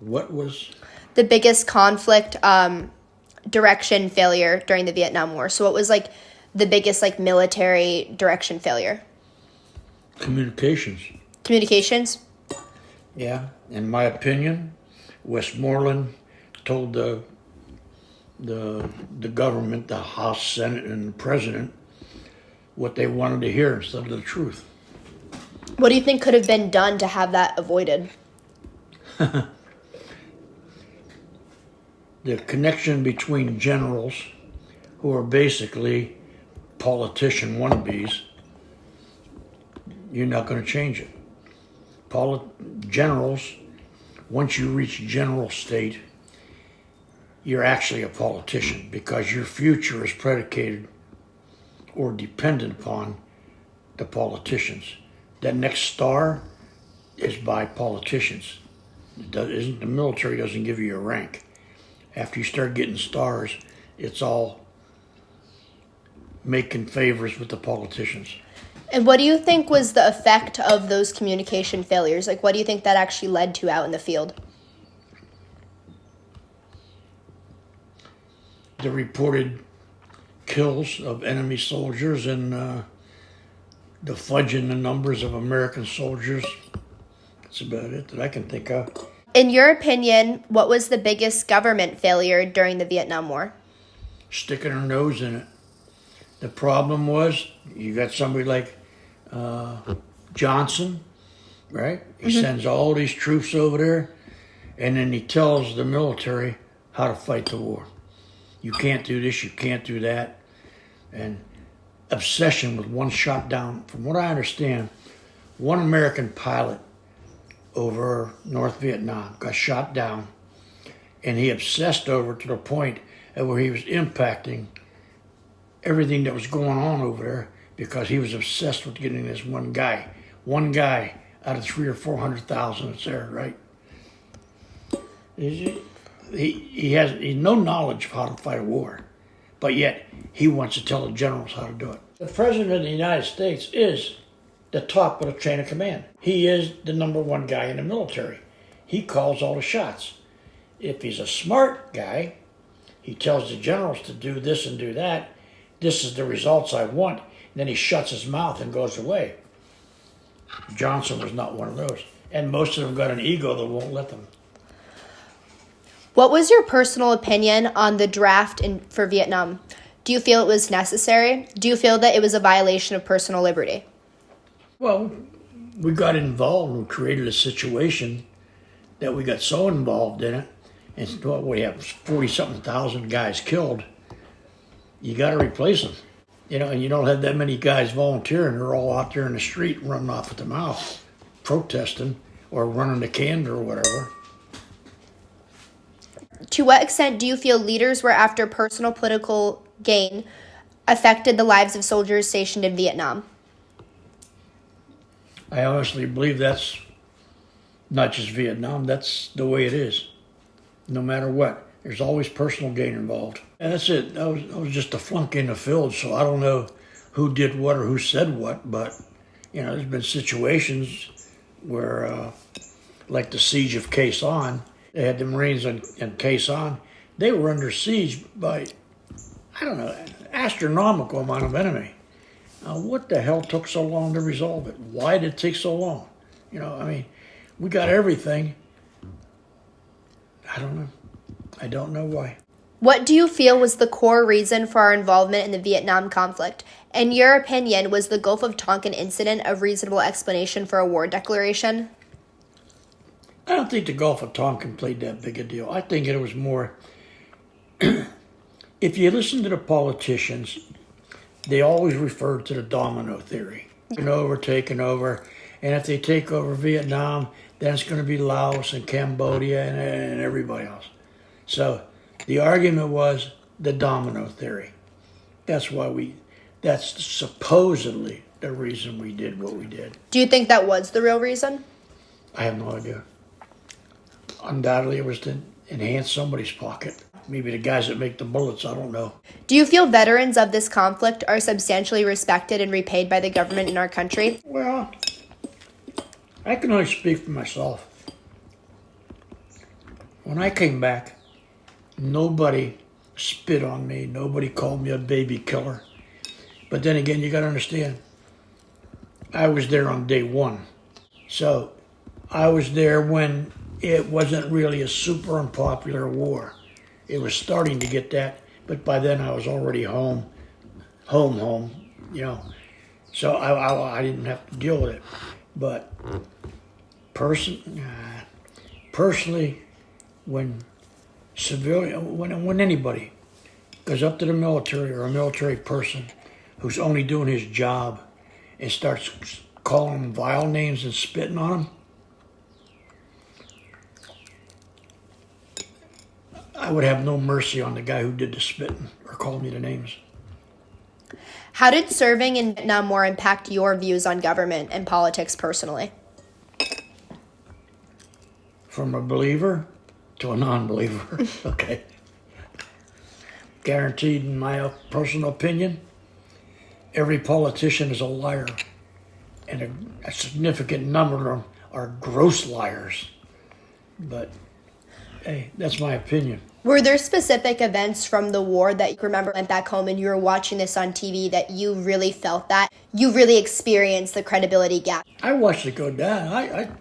What was the biggest conflict direction failure during the Vietnam War? So what was like the biggest like military direction failure? communications? Communications? Yeah, in my opinion, Westmoreland told the government, the House, Senate, and the President what they wanted to hear instead of the truth. What do you think could have been done to have that avoided? The connection between generals, who are basically politician wannabes, you're not going to change it. Generals, once you reach general state, you're actually a politician because your future is predicated or dependent upon the politicians. That next star is by politicians. The military doesn't give you a rank. After you start getting stars, it's all making favors with the politicians. And what do you think was the effect of those communication failures? Like, what do you think that actually led to out in the field? The reported kills of enemy soldiers and the fudging the numbers of American soldiers. That's about it that I can think of. In your opinion, what was the biggest government failure during the Vietnam War? Sticking her nose in it. The problem was you got somebody like Johnson, right? He sends all these troops over there, and then he tells the military how to fight the war. You can't do this, you can't do that. And obsession with one shot down. From what I understand, one American pilot over North Vietnam got shot down, and he obsessed over to the point at where he was impacting everything that was going on over there because he was obsessed with getting this one guy out of 300,000 or 400,000 that's there, right? He has no knowledge of how to fight a war, but yet he wants to tell the generals how to do it. The President of the United States is the top of the chain of command. He is the number one guy in the military. He calls all the shots. If he's a smart guy, he tells the generals to do this and do that. This is the results I want. And then he shuts his mouth and goes away. Johnson was not one of those. And most of them got an ego that won't let them. What was your personal opinion on the draft for Vietnam? Do you feel it was necessary? Do you feel that it was a violation of personal liberty? Well, we got involved and we created a situation that we got so involved in it. And what we have 40-something thousand guys killed. You got to replace them. You know, and you don't have that many guys volunteering. They're all out there in the street running off at the mouth, protesting or running the candor or whatever. To what extent do you feel leaders were after personal political gain affected the lives of soldiers stationed in Vietnam? I honestly believe that's not just Vietnam, that's the way it is. No matter what, there's always personal gain involved. And that's it. I was just a flunky in the field, so I don't know who did what or who said what, but, you know, there's been situations where, like the siege of Quai Son, they had the Marines in Quai Son. They were under siege by, I don't know, astronomical amount of enemy. Now, what the hell took so long to resolve it? Why did it take so long? You know, I mean, we got everything. I don't know. I don't know why. What do you feel was the core reason for our involvement in the Vietnam conflict? In your opinion, was the Gulf of Tonkin incident a reasonable explanation for a war declaration? I don't think the Gulf of Tonkin played that big a deal. I think it was more, if you listen to the politicians, they always refer to the domino theory. Taking over. And if they take over Vietnam, then it's going to be Laos and Cambodia and everybody else. So the argument was the domino theory. That's supposedly the reason we did what we did. Do you think that was the real reason? I have no idea. Undoubtedly, it was to enhance somebody's pocket. Maybe the guys that make the bullets, I don't know. Do you feel veterans of this conflict are substantially respected and repaid by the government in our country? Well, I can only speak for myself. When I came back, nobody spit on me. Nobody called me a baby killer. But then again, you got to understand, I was there on day one. So I was there when it wasn't really a super unpopular war. It was starting to get that, but by then I was already home, you know. So I didn't have to deal with it. But personally, when anybody goes up to the military or a military person who's only doing his job and starts calling them vile names and spitting on them, I would have no mercy on the guy who did the spitting or called me the names. How did serving in Vietnam War impact your views on government and politics personally? From a believer to a non-believer, okay. Guaranteed, in my personal opinion, every politician is a liar, and a significant number of them are gross liars. But hey, that's my opinion. Were there specific events from the war that you remember went back home and you were watching this on TV that you really felt that you really experienced the credibility gap? I watched it go down.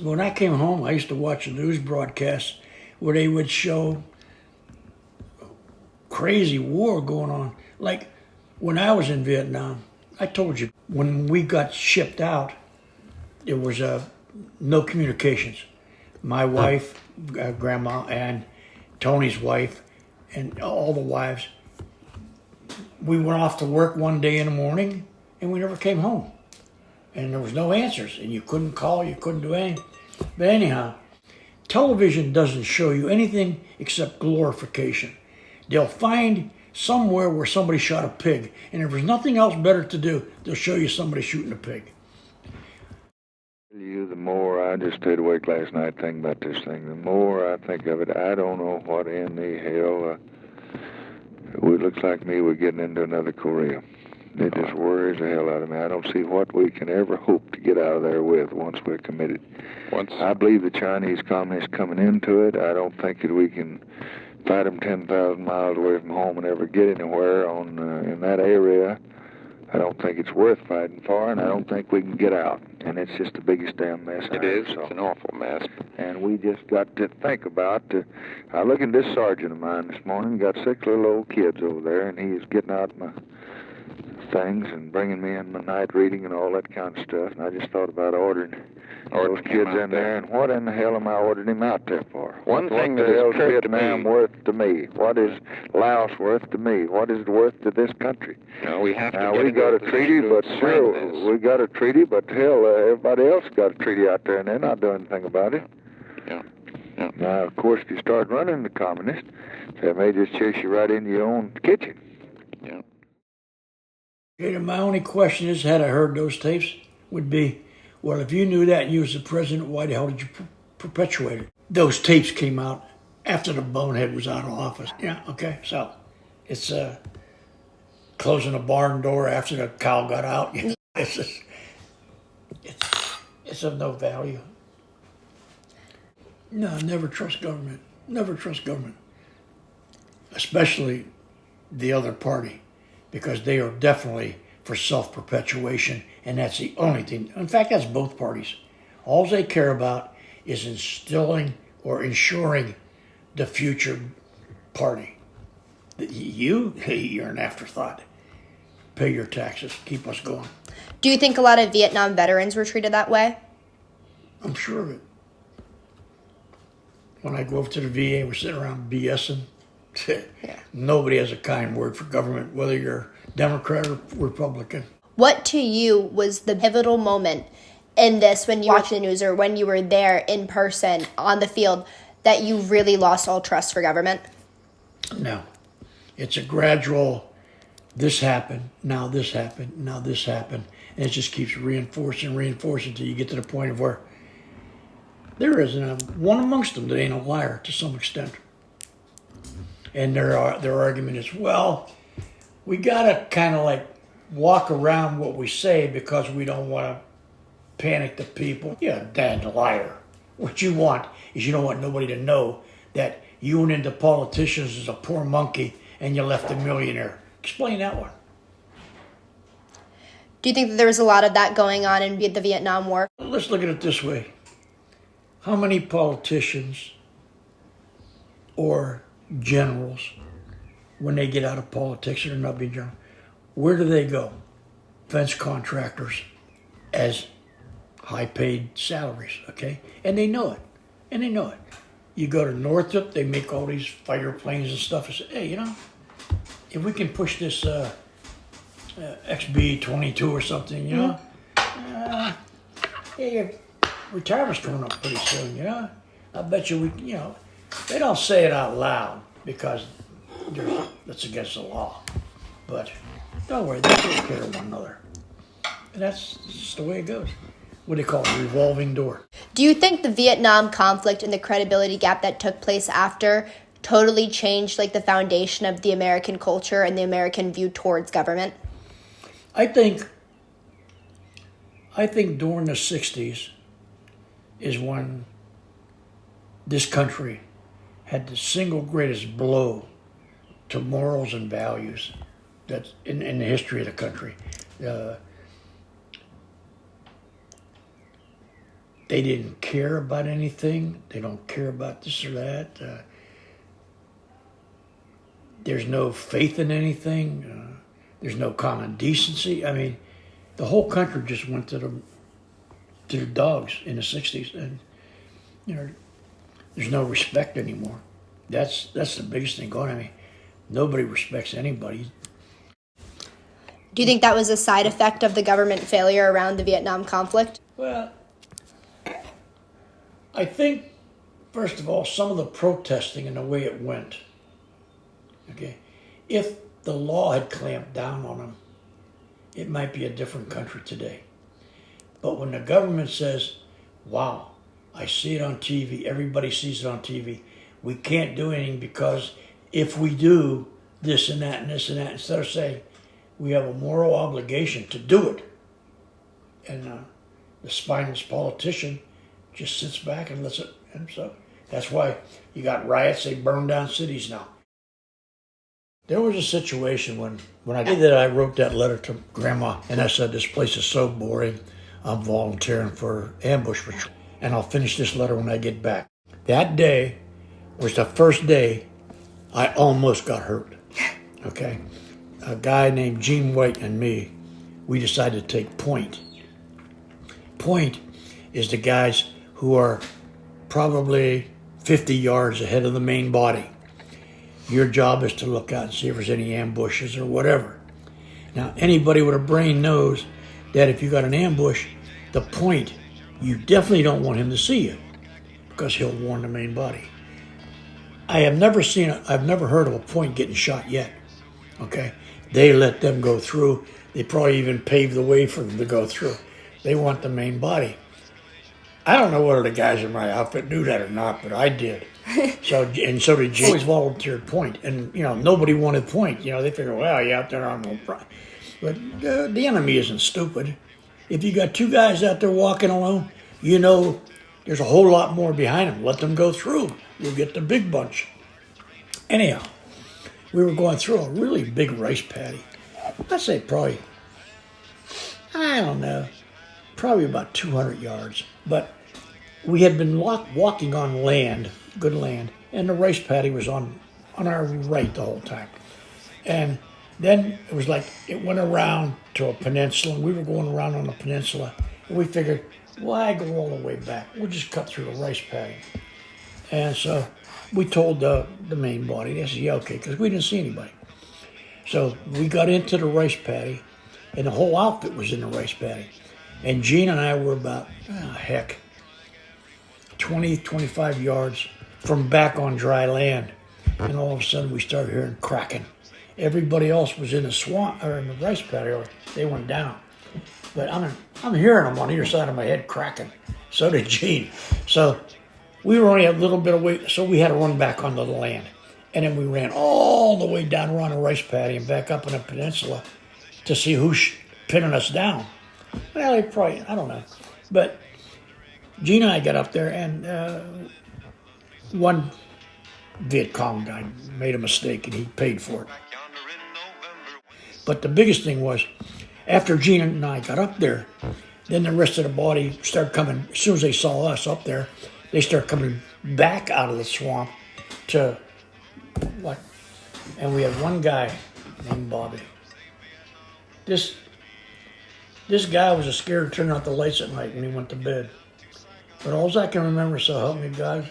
When I came home, I used to watch a news broadcast where they would show crazy war going on. Like when I was in Vietnam, I told you, when we got shipped out, there was no communications. My wife, grandma, and Tony's wife, and all the wives, we went off to work one day in the morning, and we never came home. And there was no answers, and you couldn't call, you couldn't do anything. But anyhow, television doesn't show you anything except glorification. They'll find somewhere where somebody shot a pig, and if there's nothing else better to do, they'll show you somebody shooting a pig. The more I just stayed awake last night thinking about this thing, the more I think of it, I don't know what in the hell. It looks like me, we're getting into another Korea. It just worries the hell out of me. I don't see what we can ever hope to get out of there with once we're committed. I believe the Chinese communists coming into it. I don't think that we can fight them 10,000 miles away from home and ever get anywhere in that area. I don't think it's worth fighting for, and I don't think we can get out. And it's just the biggest damn mess. It is. It's an awful mess. And we just got to think about. I look at this sergeant of mine this morning. Got 6 little old kids over there, and he's getting out my things and bringing me in my night reading and all that kind of stuff. And I just thought about ordering those kids in there. And what in the hell am I ordering him out there for? One thing what that the hell is clear to Vietnam me, worth to me? What is Laos worth to me? What is it worth to this country? no, we have to Now, get we got a position treaty, to but swing sure, this. we got a treaty, but hell, everybody else got a treaty out there, and they're not doing anything about it. Yeah. Yeah. Now, of course, if you start running the communists, they may just chase you right into your own kitchen. Yeah. Okay, my only question is, had I heard those tapes, would be, well, if you knew that and you was the president, why the hell did you perpetuate it? Those tapes came out after the bonehead was out of office. Yeah, okay, so it's closing a barn door after the cow got out. It's just, it's of no value. No, never trust government. Never trust government. Especially the other party, because they are definitely for self-perpetuation, and that's the only thing. In fact, that's both parties. All they care about is instilling or ensuring the future party. You're an afterthought. Pay your taxes. Keep us going. Do you think a lot of Vietnam veterans were treated that way? I'm sure of it. When I go over to the VA, we're sitting around BSing. Yeah. Nobody has a kind word for government, whether you're Democrat or Republican. What to you was the pivotal moment in this when you watched the news or when you were there in person on the field that you really lost all trust for government? No. It's a gradual, this happened, now this happened, now this happened. And it just keeps reinforcing until you get to the point of where there isn't one amongst them that ain't a liar to some extent. And their argument is, well, we gotta kind of like walk around what we say because we don't want to panic the people. You're a damn liar. What you want is you don't want nobody to know that you went into politicians as a poor monkey and you left a millionaire. Explain that one. Do you think that there was a lot of that going on in the Vietnam War? Let's look at it this way. How many politicians or generals, when they get out of politics or not being general, where do they go? Defense contractors as high-paid salaries, okay? And they know it. And they know it. You go to Northrop, they make all these fighter planes and stuff. And say, hey, you know, if we can push this XB-22 or something, you know, your retirement's coming up pretty soon, you know. I bet you we, you know, they don't say it out loud because that's against the law. But don't worry, they take care of one another. And that's just the way it goes. What do they call it? A revolving door. Do you think the Vietnam conflict and the credibility gap that took place after totally changed like the foundation of the American culture and the American view towards government? I think during the 60s is when this country had the single greatest blow to morals and values that's in the history of the country. They didn't care about anything. They don't care about this or that. There's no faith in anything. There's no common decency. I mean, the whole country just went to the dogs in the 60s. And, you know, there's no respect anymore. That's the biggest thing going on. I mean, nobody respects anybody. Do you think that was a side effect of the government failure around the Vietnam conflict? Well, I think, first of all, some of the protesting and the way it went, okay, if the law had clamped down on them, it might be a different country today. But when the government says, wow, I see it on TV, everybody sees it on TV, we can't do anything because if we do this and that and this and that, instead of saying we have a moral obligation to do it, and the spineless politician just sits back and lets it, and so that's why you got riots, they burn down cities now. There was a situation when I did that, I wrote that letter to Grandma, and I said, this place is so boring, I'm volunteering for ambush patrol, and I'll finish this letter when I get back. That day was the first day I almost got hurt, okay? A guy named Gene White and me, we decided to take point. Point is the guys who are probably 50 yards ahead of the main body. Your job is to look out and see if there's any ambushes or whatever. Now, anybody with a brain knows that if you got an ambush, the point, you definitely don't want him to see you because he'll warn the main body. I've never heard of a point getting shot yet, okay? They let them go through. They probably even paved the way for them to go through. They want the main body. I don't know whether the guys in my outfit knew that or not, but I did. So did Jay. Always volunteered point, and you know nobody wanted point. You know they figure, well, you out there on no problem. But the enemy isn't stupid. If you got two guys out there walking alone, you know there's a whole lot more behind them. Let them go through. You'll get the big bunch. Anyhow, we were going through a really big rice paddy. I'd say probably, I don't know, probably about 200 yards. But we had been walking on land, good land, and the rice paddy was on our right the whole time. And then it was like it went around to a peninsula, and we were going around on the peninsula, and we figured, why go all the way back? We'll just cut through the rice paddy. And so we told the main body, they said, yeah, okay, because we didn't see anybody. So we got into the rice paddy, and the whole outfit was in the rice paddy. And Gene and I were about, 20, 25 yards from back on dry land. And all of a sudden we started hearing cracking. Everybody else was in the swamp, or in the rice paddy, or they went down. But I'm hearing them on either side of my head cracking. So did Gene. So we were only a little bit away, so we had to run back onto the land. And then we ran all the way down around the rice paddy and back up on the peninsula to see who's pinning us down. Well, they probably, I don't know. But Gene and I got up there, and one Viet Cong guy made a mistake and he paid for it. But the biggest thing was, after Gene and I got up there, then the rest of the body started coming. As soon as they saw us up there, they started coming back out of the swamp to what? And we had one guy named Bobby. This guy was scared to turn out the lights at night when he went to bed. But all I can remember, so help me God,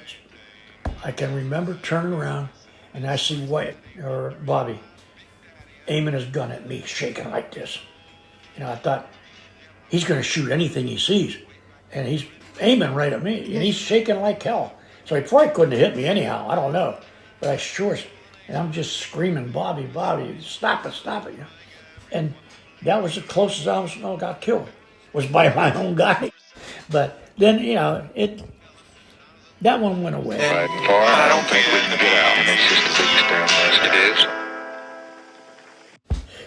I can remember turning around and I see Bobby aiming his gun at me, shaking like this. I thought, he's going to shoot anything he sees. And he's aiming right at me, and he's shaking like hell. So he probably couldn't have hit me anyhow, I don't know. But and I'm just screaming, Bobby, Bobby, stop it. And that was the closest I got killed, was by my own guy. But then, that one went away. Right far, I don't think we can get out. And it's just a big stone nest. It is.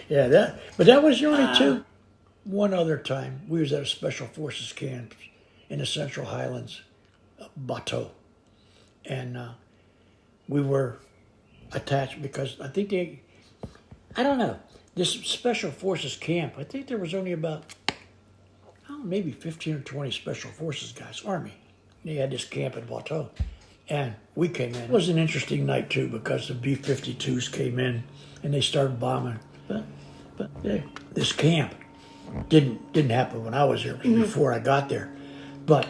Yeah, but that was the only two. One other time, we was at a Special Forces camp in the Central Highlands, Bateau. And we were attached because I think I don't know, this Special Forces camp, I think there was only about, maybe 15 or 20 Special Forces guys, Army. They had this camp at Bateau. And we came in. It was an interesting night too because the B-52s came in and they started bombing. But this camp didn't happen when I was there. It was before I got there. But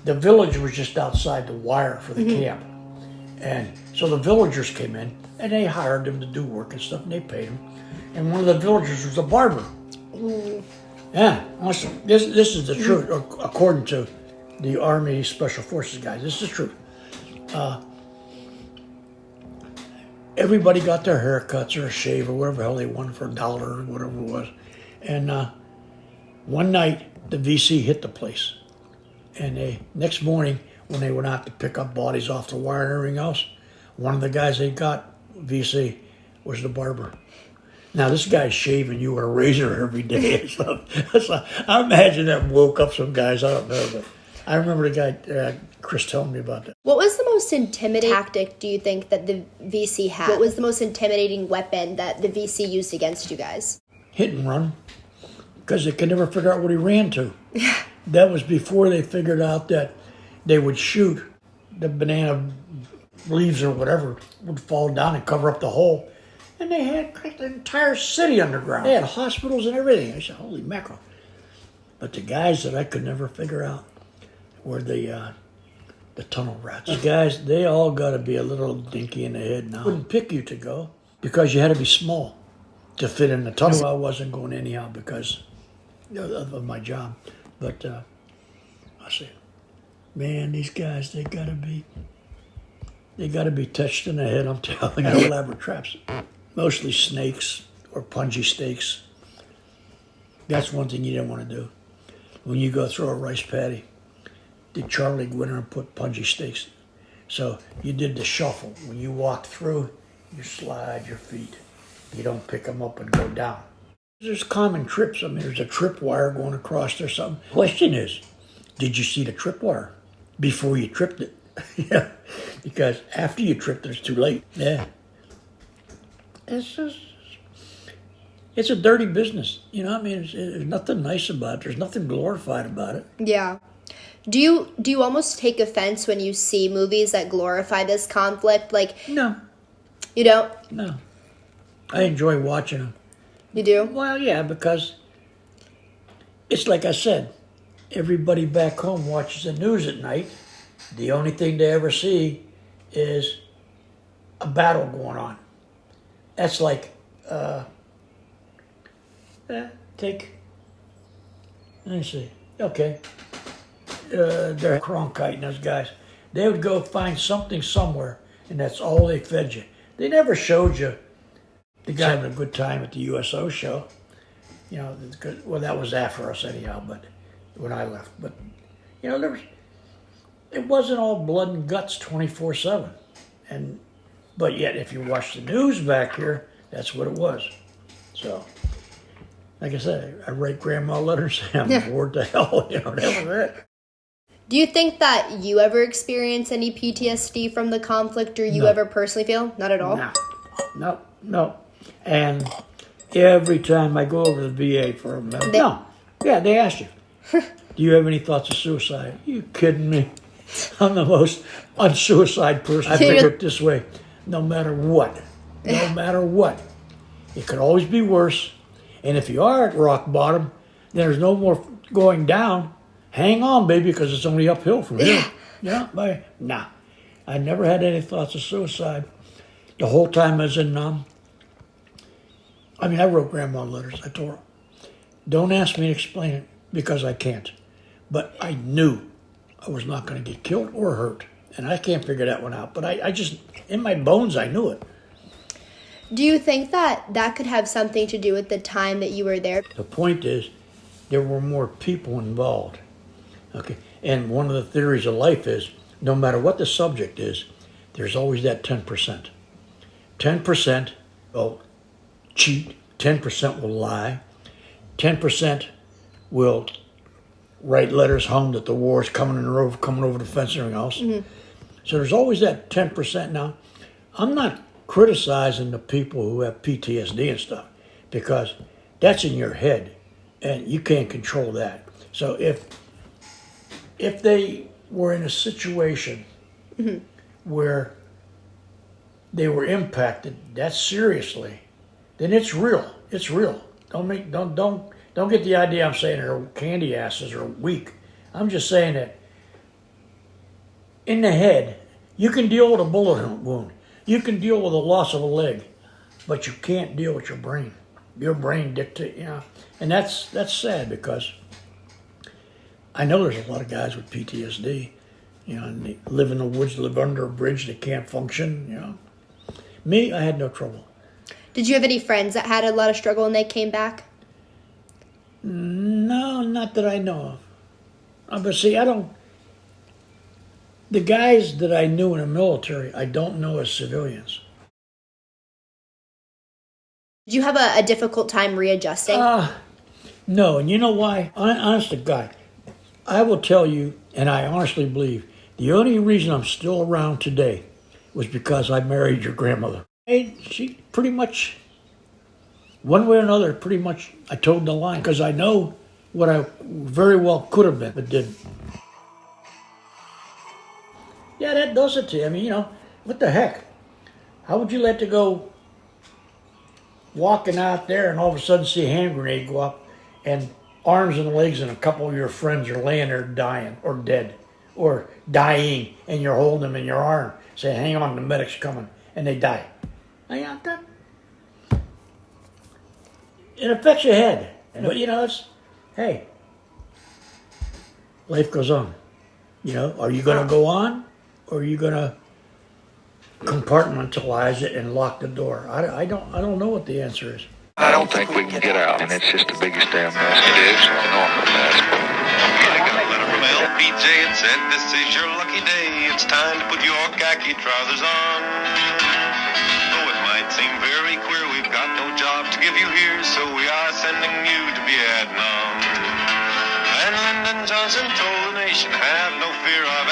the village was just outside the wire for the camp. And so the villagers came in and they hired them to do work and stuff and they paid them. And one of the villagers was a barber. Yeah, listen, this is the truth according to the Army Special Forces guys. This is the truth. Everybody got their haircuts or a shave or whatever the hell they wanted for $1 or whatever it was. And one night, the VC hit the place. And next morning, when they went out to pick up bodies off the wire and everything else, one of the guys they got, VC, was the barber. Now, this guy's shaving you with a razor every day and stuff. So I imagine that woke up some guys, I don't know, but I remember the guy, Chris, telling me about that. What was the most intimidating tactic, do you think, that the VC had? What was the most intimidating weapon that the VC used against you guys? Hit and run, because they could never figure out what he ran to. That was before they figured out that they would shoot. The banana leaves or whatever would fall down and cover up the hole. And they had the entire city underground. They had hospitals and everything. I said, holy mackerel. But the guys that I could never figure out were the tunnel rats. The guys, they all got to be a little dinky in the head now. Wouldn't pick you to go because you had to be small to fit in the tunnel. I wasn't going anyhow because of my job. But I said, man, these guys, they got to be touched in the head. I'm telling you, elaborate traps. Mostly snakes or punji stakes. That's one thing you didn't want to do. When you go through a rice paddy, did Charlie go in there and put punji stakes? So you did the shuffle. When you walk through, you slide your feet. You don't pick them up and go down. There's common trips. I mean, there's a trip wire going across or something. Question is, did you see the trip wire before you tripped it? Yeah, because after you tripped it, it's too late. Yeah. It's a dirty business. You know what I mean? There's nothing nice about it. There's nothing glorified about it. Yeah. Do you almost take offense when you see movies that glorify this conflict? Like, no. You don't? No. I enjoy watching them. You do? Well, yeah, because it's like I said, everybody back home watches the news at night. The only thing they ever see is a battle going on. That's like, let me see, okay. They're Cronkite and those guys. They would go find something somewhere, and that's all they fed you. They never showed you the guy having a good time at the USO show. You know, well, that was after us anyhow, but when I left. But, you know, it wasn't all blood and guts 24/7. But yet, if you watch the news back here, that's what it was. So, like I said, I write grandma letters, I'm bored to hell, you know, that was it. Do you think that you ever experienced any PTSD from the conflict, or you No. ever personally feel? Not at all? No. And every time I go over to the VA for a medical, no. Yeah, they ask you, do you have any thoughts of suicide? You kidding me? I'm the most unsuicide person. I think it this way, no matter what, it could always be worse. And if you are at rock bottom, there's no more going down. Hang on, baby, because it's only uphill from here. Nah. I never had any thoughts of suicide. The whole time I was in I wrote Grandma letters. I told her, don't ask me to explain it because I can't. But I knew I was not going to get killed or hurt. And I can't figure that one out. But I just, in my bones, I knew it. Do you think that could have something to do with the time that you were there? The point is, there were more people involved. Okay. And one of the theories of life is, no matter what the subject is, there's always that 10%. 10% will cheat, 10% will lie, 10% will write letters home that the war is coming over the fence and everything else. Mm-hmm. So there's always that 10%. Now, I'm not criticizing the people who have PTSD and stuff, because that's in your head and you can't control that. So if they were in a situation mm-hmm. where they were impacted that seriously, then it's real. It's real. Don't get the idea I'm saying they're candy asses or weak. I'm just saying that in the head, you can deal with a bullet wound. You can deal with the loss of a leg, but you can't deal with your brain. Your brain dictates, and that's sad, because I know there's a lot of guys with PTSD, and they live in the woods, live under a bridge, they can't function, Me, I had no trouble. Did you have any friends that had a lot of struggle and they came back? No, not that I know of. But see, the guys that I knew in the military, I don't know as civilians. Did you have a difficult time readjusting? No, and you know why? Honest to God, I will tell you, and I honestly believe, the only reason I'm still around today was because I married your grandmother. She pretty much, one way or another, pretty much, I told the line, because I know what I very well could have been, but didn't. Yeah, that does it to you. What the heck? How would you let to go walking out there and all of a sudden see a hand grenade go up and arms and legs and a couple of your friends are laying there dying or dead or dying, and you're holding them in your arm saying, hang on, the medic's coming, and they die. It affects your head. But, hey, life goes on. Are you going to go on? Or are you going to compartmentalize it and lock the door? I don't know what the answer is. I don't think we can get out, and it's just the biggest damn mess. It is an enormous mess. I got a letter from LBJ. It said, this is your lucky day. It's time to put your khaki trousers on. Though it might seem very queer, we've got no job to give you here, so we are sending you to Vietnam. And Lyndon Johnson told the nation, have no fear of